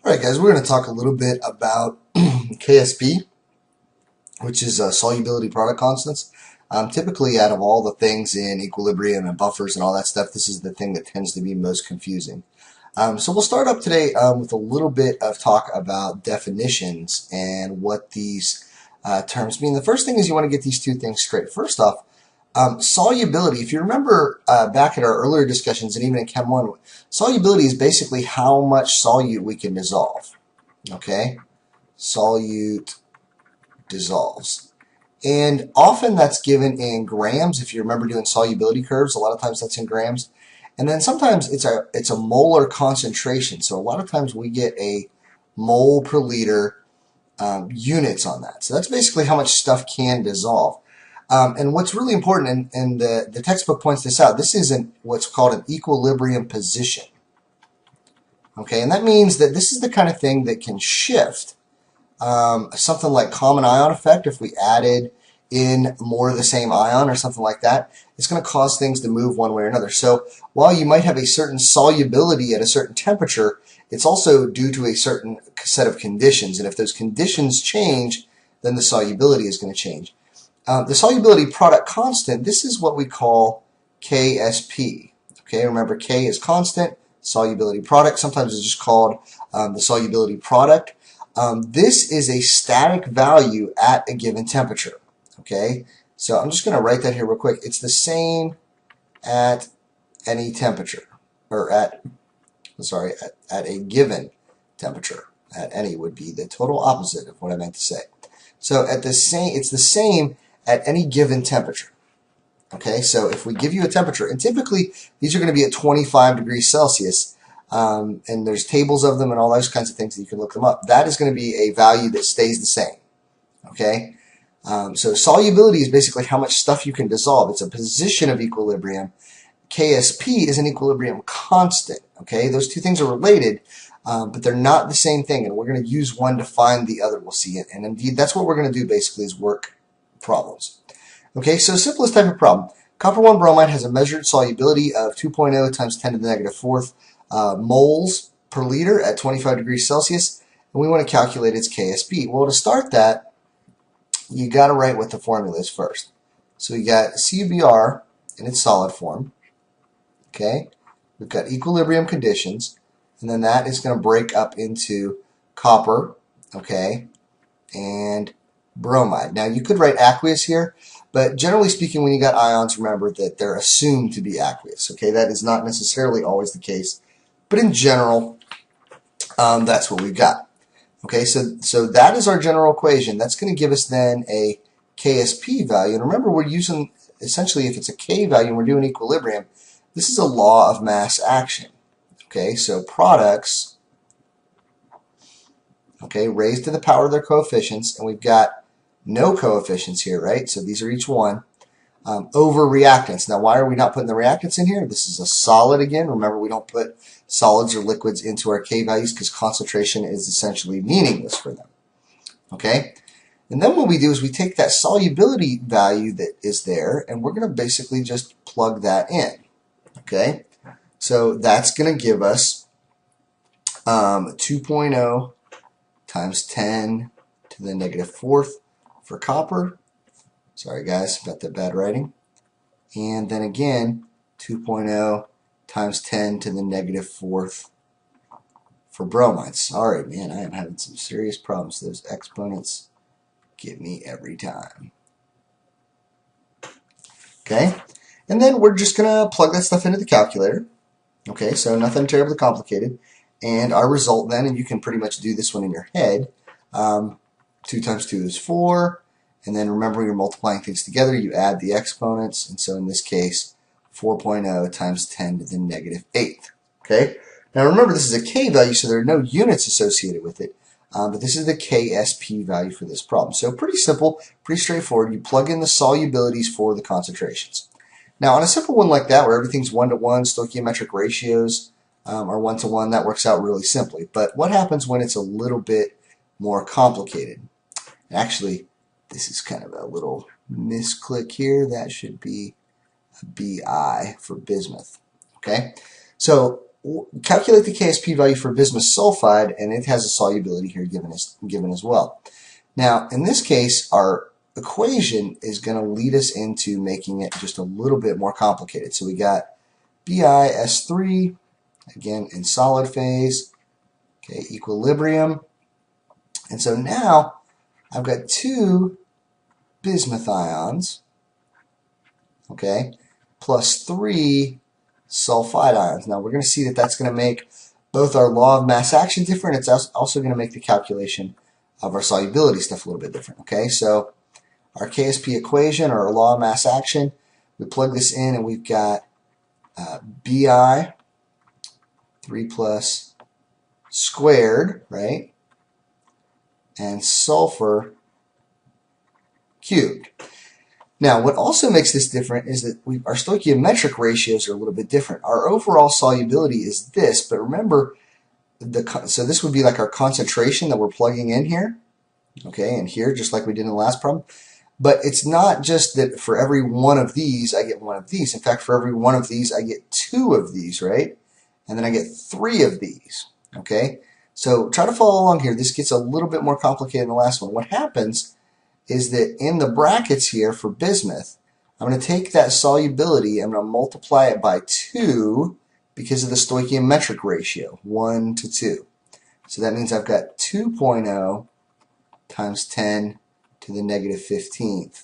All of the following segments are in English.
Alright guys, we're going to talk a little bit about KSP, which is solubility product constants. Typically out of all the things in equilibrium and buffers and all that stuff, this is the thing that tends to be most confusing. So we'll start up today with a little bit of talk about definitions and what these terms mean. The first thing is you want to get these two things straight. First off, solubility, if you remember back in our earlier discussions and even in Chem 1, solubility is basically how much solute we can dissolve. Okay? Solute dissolves. And often that's given in grams. If you remember doing solubility curves, a lot of times that's in grams. And then sometimes it's a molar concentration. So a lot of times we get a mole per liter units on that. So that's basically how much stuff can dissolve. And what's really important, and the textbook points this out, this is what's called an equilibrium position. Okay, and that means that this is the kind of thing that can shift. Something like common ion effect, if we added in more of the same ion or something like that, it's going to cause things to move one way or another. So while you might have a certain solubility at a certain temperature, it's also due to a certain set of conditions. And if those conditions change, then the solubility is going to change. The solubility product constant, this is what we call Ksp. Okay, remember K is constant, solubility product, sometimes it's just called the solubility product. This is a static value at a given temperature. Okay, so I'm just going to write that here real quick. It's the same at any temperature, or at a given temperature. At any would be the total opposite of what I meant to say. So it's the same at any given temperature. Okay, so if we give you a temperature, and typically these are going to be at 25 degrees Celsius, and there's tables of them and all those kinds of things that you can look them up. That is going to be a value that stays the same. Okay, so solubility is basically how much stuff you can dissolve. It's a position of equilibrium. Ksp is an equilibrium constant. Okay, those two things are related, but they're not the same thing, and we're going to use one to find the other. We'll see it, and indeed that's what we're going to do basically is work problems. Okay, so simplest type of problem. Copper 1 bromide has a measured solubility of 2.0 times 10 to the negative fourth moles per liter at 25 degrees Celsius, and we want to calculate its Ksp. Well, to start that, you got to write what the formula is first. So we got CuBr in its solid form. Okay, we've got equilibrium conditions, and then that is going to break up into copper, okay, and bromide. Now you could write aqueous here, but generally speaking, when you got ions, remember that they're assumed to be aqueous. Okay, that is not necessarily always the case, but in general, that's what we've got. Okay, so that is our general equation. That's going to give us then a Ksp value. And remember, we're using, essentially, if it's a K value and we're doing equilibrium, this is a law of mass action. Okay, so products, okay, raised to the power of their coefficients, and we've got no coefficients here, right? So these are each one. Over reactants. Now, why are we not putting the reactants in here? This is a solid again. Remember, we don't put solids or liquids into our K values because concentration is essentially meaningless for them. Okay? And then what we do is we take that solubility value that is there, and we're going to basically just plug that in. Okay? So that's going to give us 2.0 times 10 to the negative fourth for copper. Sorry guys about the bad writing. And then again 2.0 times 10 to the negative fourth for bromide. Sorry man, I am having some serious problems. Those exponents get me every time. Okay, and then we're just gonna plug that stuff into the calculator. Okay, so nothing terribly complicated. And our result then, and you can pretty much do this one in your head, 2 times 2 is 4. And then remember, you're multiplying things together, you add the exponents, and so in this case, 4.0 times 10 to the negative 8th. Okay? Now remember, this is a K value, so there are no units associated with it, but this is the Ksp value for this problem. So pretty simple, pretty straightforward. You plug in the solubilities for the concentrations. Now on a simple one like that, where everything's 1-to-1, stoichiometric ratios are 1-to-1, that works out really simply. But what happens when it's a little bit more complicated? Actually, this is kind of a little misclick here. That should be a BI for bismuth. Okay? So calculate the KSP value for bismuth sulfide, and it has a solubility here given as well. Now, in this case, our equation is going to lead us into making it just a little bit more complicated. So we got BiS3, again in solid phase, okay, equilibrium. And so now I've got two bismuth ions, okay, plus 3 sulfide ions. Now we're going to see that that's going to make both our law of mass action different. It's also going to make the calculation of our solubility stuff a little bit different. Okay, so our KSP equation, or our law of mass action, we plug this in and we've got Bi 3 plus squared, right, and sulfur cubed. Now, what also makes this different is that our stoichiometric ratios are a little bit different. Our overall solubility is this, but remember, so this would be like our concentration that we're plugging in here, okay, and here, just like we did in the last problem. But it's not just that for every one of these, I get one of these. In fact, for every one of these, I get 2 of these, right? And then I get 3 of these, okay? So try to follow along here. This gets a little bit more complicated than the last one. What happens is that in the brackets here for bismuth, I'm going to take that solubility, I'm going to multiply it by 2 because of the stoichiometric ratio, 1 to 2. So that means I've got 2.0 times 10 to the negative 15th,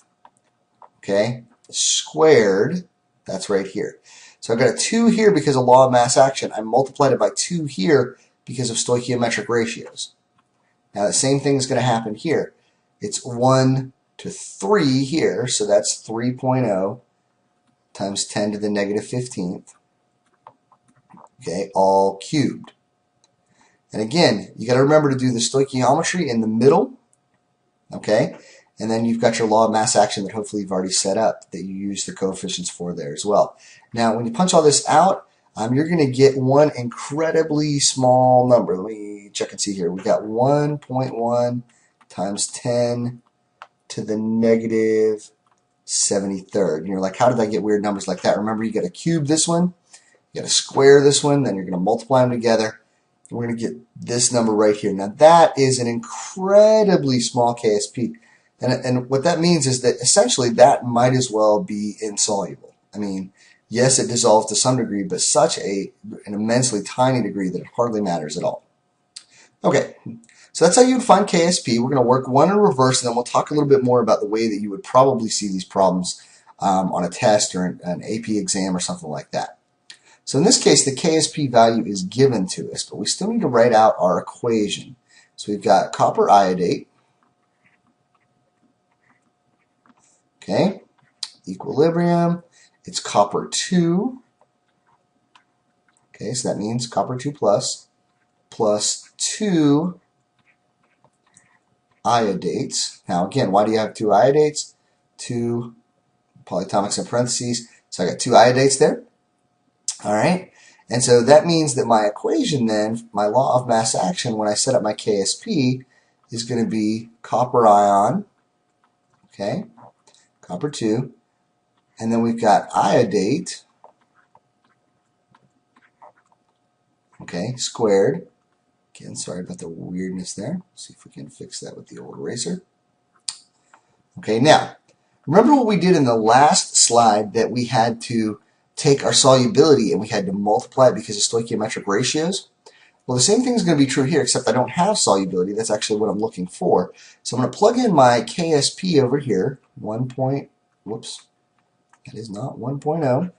okay, squared, that's right here. So I've got a 2 here because of law of mass action. I multiplied it by 2 here because of stoichiometric ratios. Now the same thing is going to happen here. It's 1 to 3 here, so that's 3.0 times 10 to the negative 15th, okay, all cubed. And again, you got to remember to do the stoichiometry in the middle, okay, and then you've got your law of mass action that hopefully you've already set up that you use the coefficients for there as well. Now, when you punch all this out, you're going to get one incredibly small number. Let me check and see here. We got 1.1 times 10 to the negative 73rd. And you're like, how did I get weird numbers like that? Remember, you got to cube this one, you got to square this one, then you're going to multiply them together. And we're going to get this number right here. Now, that is an incredibly small KSP. And what that means is that essentially that might as well be insoluble. I mean, yes, it dissolves to some degree, but such an immensely tiny degree that it hardly matters at all. Okay, so that's how you would find KSP. We're going to work one in reverse, and then we'll talk a little bit more about the way that you would probably see these problems on a test or an AP exam or something like that. So in this case, the KSP value is given to us, but we still need to write out our equation. So we've got copper iodate, okay, equilibrium, it's copper 2, okay, so that means copper 2 plus 2 iodates. Now again, why do you have 2 iodates? 2 polyatomics in parentheses, so I got 2 iodates there. Alright, and so that means that my equation then, my law of mass action, when I set up my KSP, is going to be copper ion, okay, copper 2, and then we've got iodate, okay, squared. Again, sorry about the weirdness there. See if we can fix that with the old eraser. Okay, now, remember what we did in the last slide, that we had to take our solubility and we had to multiply it because of stoichiometric ratios? Well, the same thing is going to be true here, except I don't have solubility. That's actually what I'm looking for. So I'm going to plug in my KSP over here, that is not 1.0.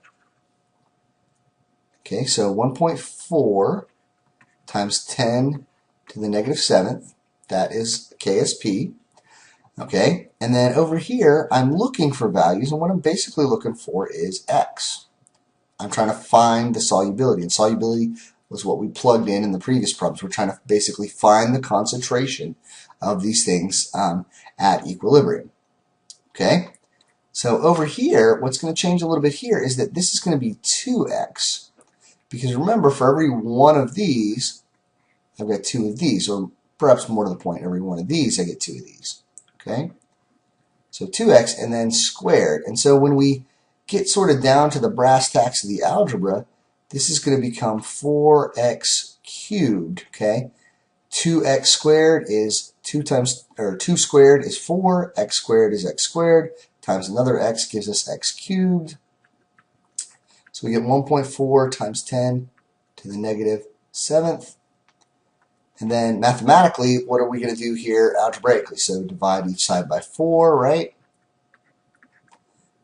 Okay, so 1.4 times 10 to the negative 7th, that is KSP. Okay, and then over here, I'm looking for values, and what I'm basically looking for is X. I'm trying to find the solubility, and solubility was what we plugged in the previous problems. We're trying to basically find the concentration of these things at equilibrium. Okay, so over here, what's going to change a little bit here is that this is going to be 2x, because remember, for every one of these, I've got 2 of these, or perhaps more to the point, every one of these, I get 2 of these. Okay, so 2x and then squared. And so when we get sort of down to the brass tacks of the algebra, this is going to become 4x cubed, okay? 2x squared is 2 squared is 4, x squared is x squared, times another x gives us x cubed. So we get 1.4 times 10 to the negative 7th. And then mathematically, what are we going to do here algebraically? So divide each side by 4, right?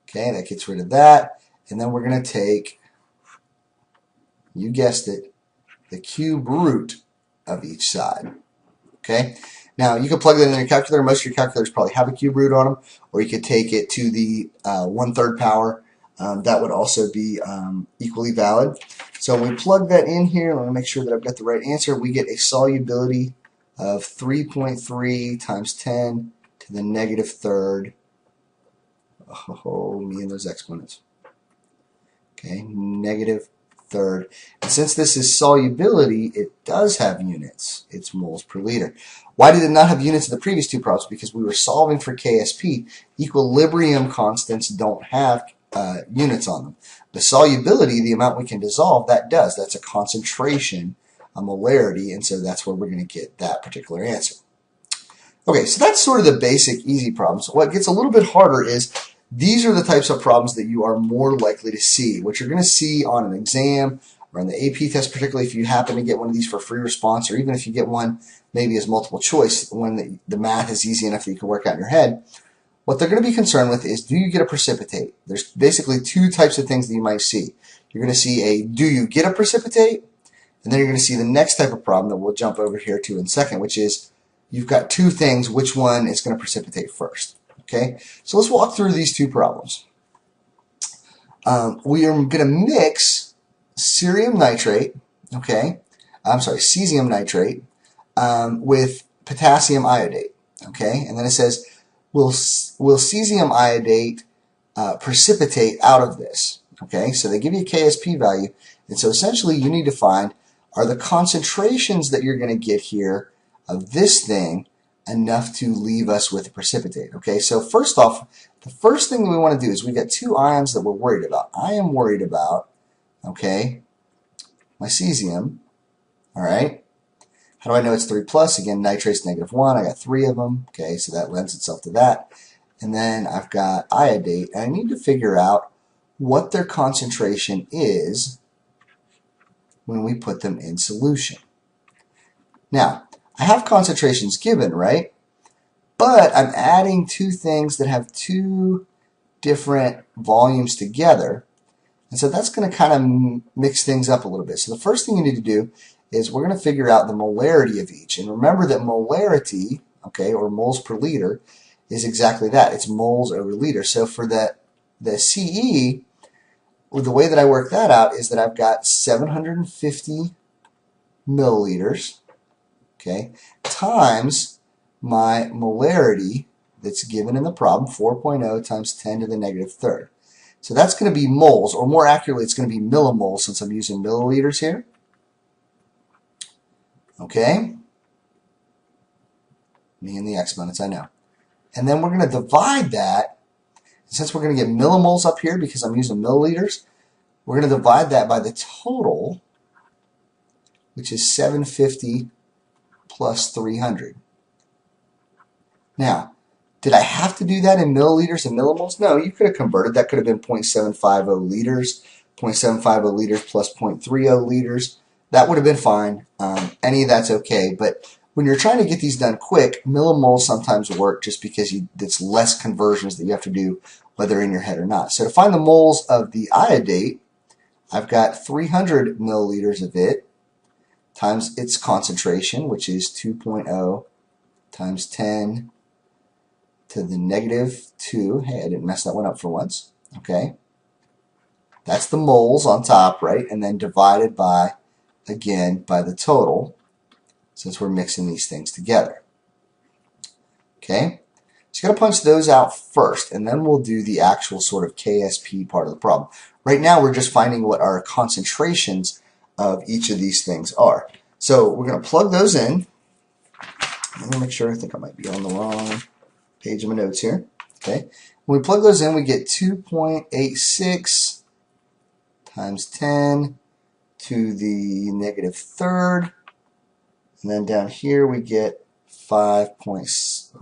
Okay, that gets rid of that. And then we're going to take, you guessed it, the cube root of each side. Okay? Now, you can plug that in your calculator. Most of your calculators probably have a cube root on them. Or you could take it to the 1/3 power. That would also be equally valid. So when we plug that in here, I want to make sure that I've got the right answer. We get a solubility of 3.3 times 10 to the negative 3rd. Oh, me and those exponents. Okay, negative 3rd. And since this is solubility, it does have units. It's moles per liter. Why did it not have units in the previous two problems? Because we were solving for KSP. Equilibrium constants don't have units on them. The solubility, the amount we can dissolve, that does. That's a concentration, a molarity, and so that's where we're going to get that particular answer. Okay, so that's sort of the basic easy problems. What gets a little bit harder is these are the types of problems that you are more likely to see. What you're going to see on an exam or on the AP test, particularly if you happen to get one of these for free response, or even if you get one maybe as multiple choice, when the math is easy enough that you can work out in your head. What they're going to be concerned with is, do you get a precipitate? There's basically two types of things that you might see. You're going to see a, do you get a precipitate? And then you're going to see the next type of problem that we'll jump over here to in a second, which is, you've got two things, which one is going to precipitate first? Okay, so let's walk through these two problems. We are going to mix cerium nitrate, cesium nitrate, with potassium iodate, okay? And then it says, will cesium iodate precipitate out of this? Okay, so they give you a KSP value, and so essentially you need to find, are the concentrations that you're going to get here of this thing enough to leave us with a precipitate? Okay, so first off, the first thing that we want to do is we've got two ions that we're worried about. I am worried about, okay, my cesium, all right? How do I know it's 3 plus? Again, nitrate's -1. I got 3 of them. Okay, so that lends itself to that. And then I've got iodate, and I need to figure out what their concentration is when we put them in solution. Now, I have concentrations given, right? But I'm adding two things that have two different volumes together. And so that's going to kind of mix things up a little bit. So the first thing you need to do is we're going to figure out the molarity of each. And remember that molarity, okay, or moles per liter, is exactly that. It's moles over liter. So for the CE, well, the way that I work that out is that I've got 750 milliliters, okay, times my molarity that's given in the problem, 4.0 times 10 to the negative 3rd. So that's going to be moles, or more accurately, it's going to be millimoles since I'm using milliliters here. Okay? Me and the exponents, I know. And then we're going to divide that. Since we're going to get millimoles up here because I'm using milliliters, we're going to divide that by the total, which is 750 plus 300. Now, did I have to do that in milliliters and millimoles? No, you could have converted. That could have been 0.750 liters, 0.750 liters plus 0.30 liters. That would have been fine. Any of that's okay. But when you're trying to get these done quick, millimoles sometimes work just because it's less conversions that you have to do, whether in your head or not. So to find the moles of the iodate, I've got 300 milliliters of it times its concentration, which is 2.0 times 10 to the negative 2. Hey, I didn't mess that one up for once. Okay. That's the moles on top, right? And then divided by, again, by the total, since we're mixing these things together. Okay? So you got to punch those out first, and then we'll do the actual sort of KSP part of the problem. Right now, we're just finding what our concentrations of each of these things are. So we're going to plug those in. Let me make sure. I think I might be on the wrong page of my notes here. Okay. When we plug those in, we get 2.86 times 10 to the negative third. And then down here we get 5 points. We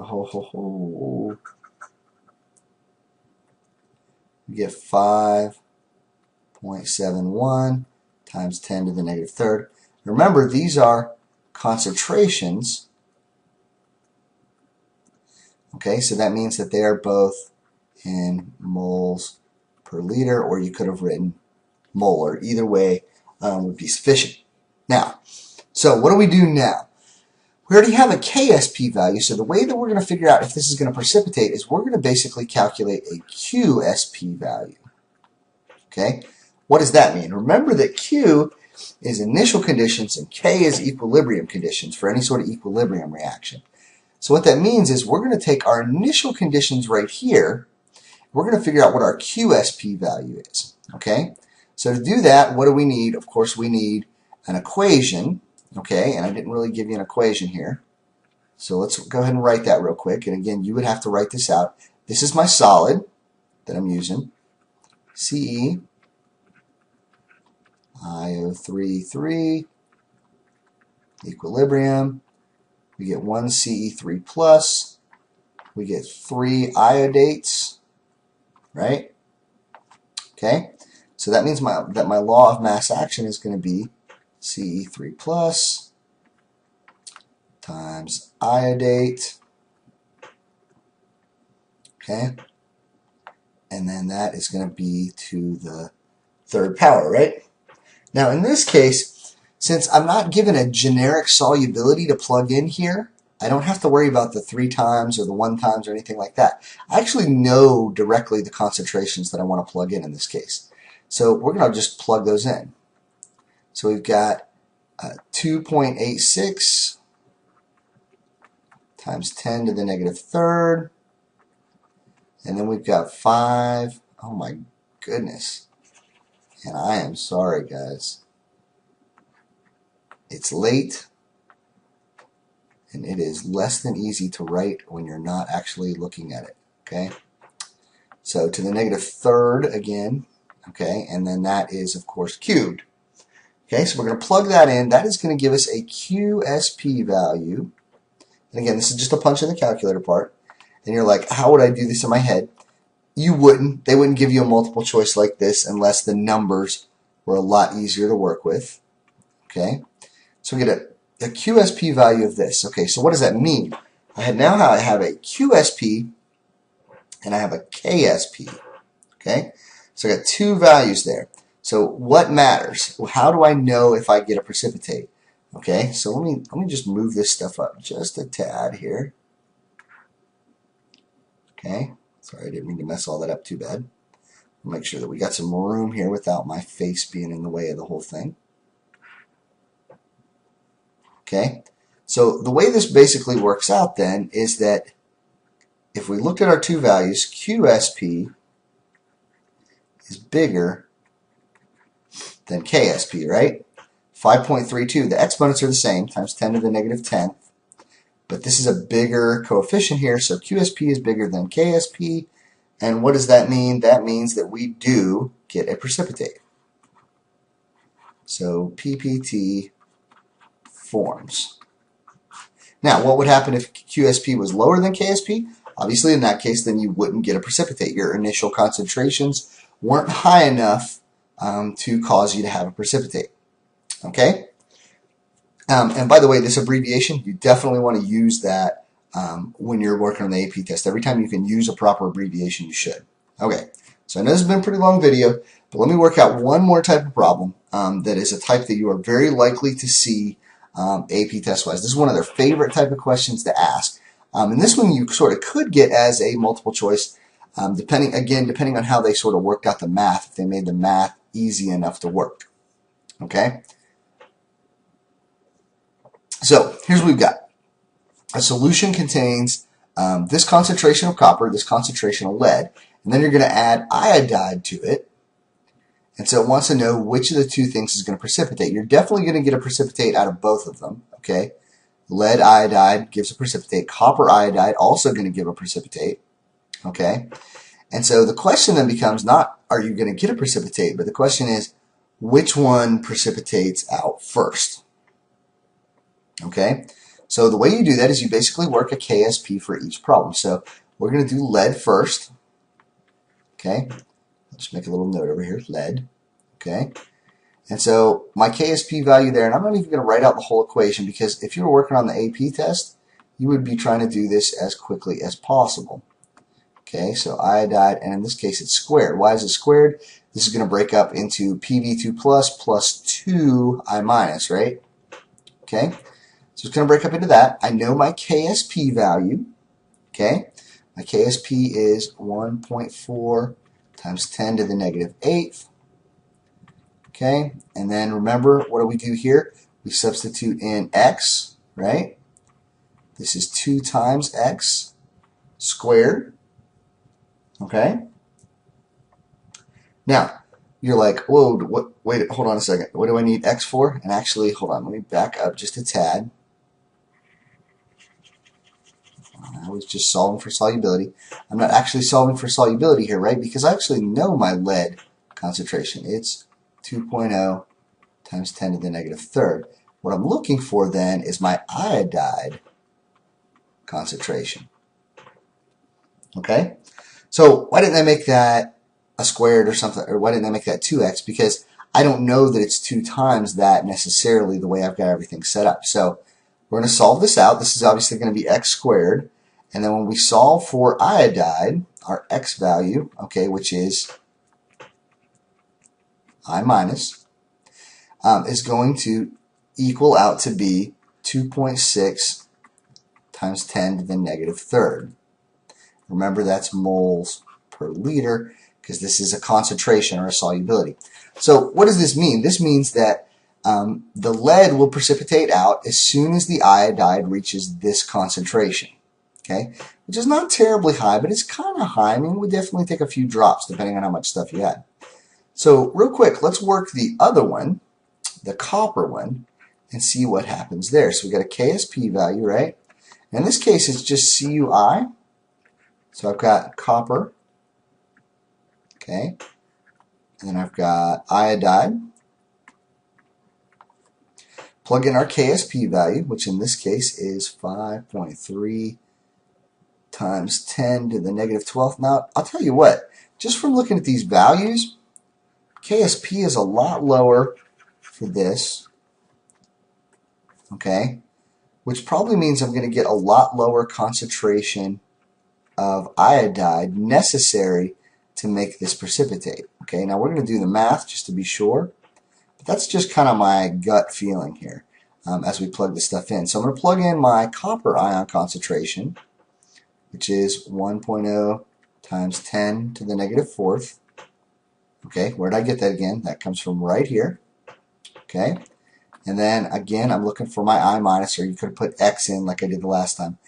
get 5.71 times 10 to the negative third. Remember, these are concentrations. Okay, so that means that they are both in moles per liter, or you could have written molar. Either way would be sufficient. Now, so what do we do now? We already have a KSP value, so the way that we're going to figure out if this is going to precipitate is we're going to basically calculate a QSP value. Okay, what does that mean? Remember that Q is initial conditions and K is equilibrium conditions for any sort of equilibrium reaction. So what that means is we're going to take our initial conditions right here, we're going to figure out what our QSP value is. Okay, so to do that, what do we need? Of course, we need an equation. Okay, and I didn't really give you an equation here. So let's go ahead and write that real quick. And again, you would have to write this out. This is my solid that I'm using. Ce IO33 equilibrium. We get 1 Ce3 plus. We get 3 iodates, right? Okay, so that means that my law of mass action is going to be Ce3 plus times iodate, okay, and then that is going to be to the third power, right? Now in this case, since I'm not given a generic solubility to plug in here, I don't have to worry about the 3 times or the 1 times or anything like that. I actually know directly the concentrations that I want to plug in this case. So we're going to just plug those in. So we've got 2.86 times 10 to the negative third, and then we've got 5. Oh my goodness. And I am sorry, guys. It's late, and it is less than easy to write when you're not actually looking at it. Okay? So to the negative third again, okay, and then that is, of course, cubed. Okay, so we're going to plug that in. That is going to give us a QSP value. And again, this is just a punch in the calculator part. And you're like, how would I do this in my head? You wouldn't. They wouldn't give you a multiple choice like this unless the numbers were a lot easier to work with. Okay, so we get a QSP value of this. Okay, so what does that mean? Now I have a QSP and I have a KSP. Okay, so I got 2 values there. So what matters? Well, how do I know if I get a precipitate? Okay, so let me just move this stuff up just a tad here. Okay, sorry, I didn't mean to mess all that up too bad. I'll make sure that we got some room here without my face being in the way of the whole thing. Okay, so the way this basically works out then is that if we looked at our 2 values, QSP is bigger than KSP, right? 5.32. The exponents are the same, times 10 to the negative 10th. But this is a bigger coefficient here, so QSP is bigger than KSP. And what does that mean? That means that we do get a precipitate. So PPT forms. Now, what would happen if QSP was lower than KSP? Obviously, in that case, then you wouldn't get a precipitate. Your initial concentrations weren't high enough to cause you to have a precipitate. Okay? And by the way, this abbreviation, you definitely want to use that when you're working on the AP test. Every time you can use a proper abbreviation, you should. Okay, so I know this has been a pretty long video, but let me work out one more type of problem that is a type that you are very likely to see AP test-wise. This is one of their favorite type of questions to ask. And this one you sort of could get as a multiple choice, depending on how they sort of worked out the math, if they made the math easy enough to work. Okay? So here's what we've got. A solution contains this concentration of copper, this concentration of lead, and then you're going to add iodide to it. And so it wants to know which of the 2 things is going to precipitate. You're definitely going to get a precipitate out of both of them. Okay? Lead iodide gives a precipitate. Copper iodide also going to give a precipitate. Okay? And so the question then becomes not, are you going to get a precipitate, but the question is, which one precipitates out first. Okay, so the way you do that is you basically work a KSP for each problem. So we're going to do lead first. Okay, let's just make a little note over here, lead. Okay, and so my KSP value there, and I'm not even going to write out the whole equation because if you were working on the AP test, you would be trying to do this as quickly as possible. Okay, so iodide, and in this case it's squared. Why is it squared? This is going to break up into PV2 plus 2I minus, right? Okay, so it's going to break up into that. I know my KSP value. Okay, my KSP is 1.4 times 10 to the negative 8th. Okay, and then remember, what do we do here? We substitute in x, right? This is 2 times x squared. Okay. Now, you're like, whoa, what? Wait, hold on a second. What do I need x for? And actually, hold on, let me back up just a tad. I was just solving for solubility. I'm not actually solving for solubility here, right? Because I actually know my lead concentration. It's 2.0 times 10 to the negative third. What I'm looking for then is my iodide concentration. Okay? So why didn't I make that a squared or something, or why didn't I make that 2x? Because I don't know that it's 2 times that necessarily the way I've got everything set up. So we're going to solve this out. This is obviously going to be x squared. And then when we solve for iodide, our x value, okay, which is I minus, is going to equal out to be 2.6 times 10 to the negative third. Remember, that's moles per liter because this is a concentration or a solubility. So what does this mean? This means that the lead will precipitate out as soon as the iodide reaches this concentration. Okay, which is not terribly high, but it's kind of high. I mean, it would definitely take a few drops depending on how much stuff you had. So real quick, let's work the other one, the copper one, and see what happens there. So we got a KSP value, right? In this case, it's just CUI. So I've got copper, okay, and then I've got iodide. Plug in our KSP value, which in this case is 5.3 times 10 to the negative 12th. Now, I'll tell you what, just from looking at these values, KSP is a lot lower for this, okay, which probably means I'm going to get a lot lower concentration of iodide necessary to make this precipitate. Okay, now we're going to do the math just to be sure, but that's just kind of my gut feeling here as we plug this stuff in. So I'm going to plug in my copper ion concentration, which is 1.0 times 10 to the negative 4th. Okay, where did I get that again? That comes from right here. Okay, and then again, I'm looking for my I minus, or you could have put X in like I did the last time.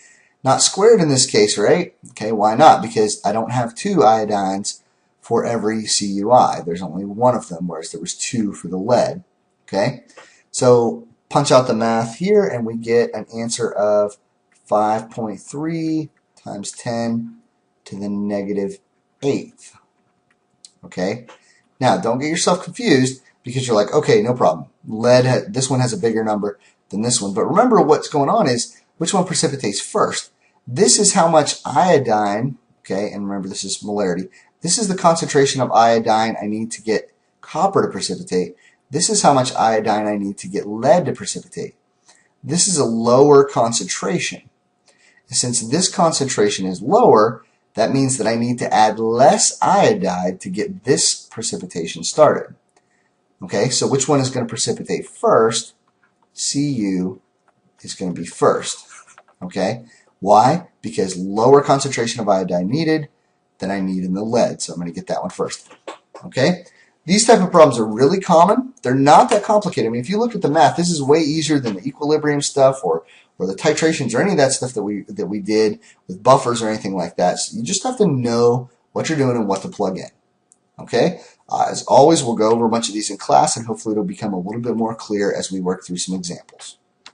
Not squared in this case, right? Okay, why not? Because I don't have 2 iodines for every CUI. There's only one of them, whereas there was 2 for the lead. Okay, so punch out the math here, and we get an answer of 5.3 times 10 to the negative 8th. Okay, now don't get yourself confused because you're like, okay, no problem. Lead, this one has a bigger number than this one. But remember what's going on is which one precipitates first. This is how much iodine, okay, and remember this is molarity. This is the concentration of iodine I need to get copper to precipitate. This is how much iodine I need to get lead to precipitate. This is a lower concentration. Since this concentration is lower, that means that I need to add less iodide to get this precipitation started. Okay, so which one is going to precipitate first? Cu is going to be first. Okay, why? Because lower concentration of iodine needed than I need in the lead. So I'm going to get that one first. Okay, these type of problems are really common. They're not that complicated. I mean, if you look at the math, this is way easier than the equilibrium stuff or the titrations or any of that stuff that we did with buffers or anything like that. So you just have to know what you're doing and what to plug in. Okay? As always, we'll go over a bunch of these in class, and hopefully it'll become a little bit more clear as we work through some examples.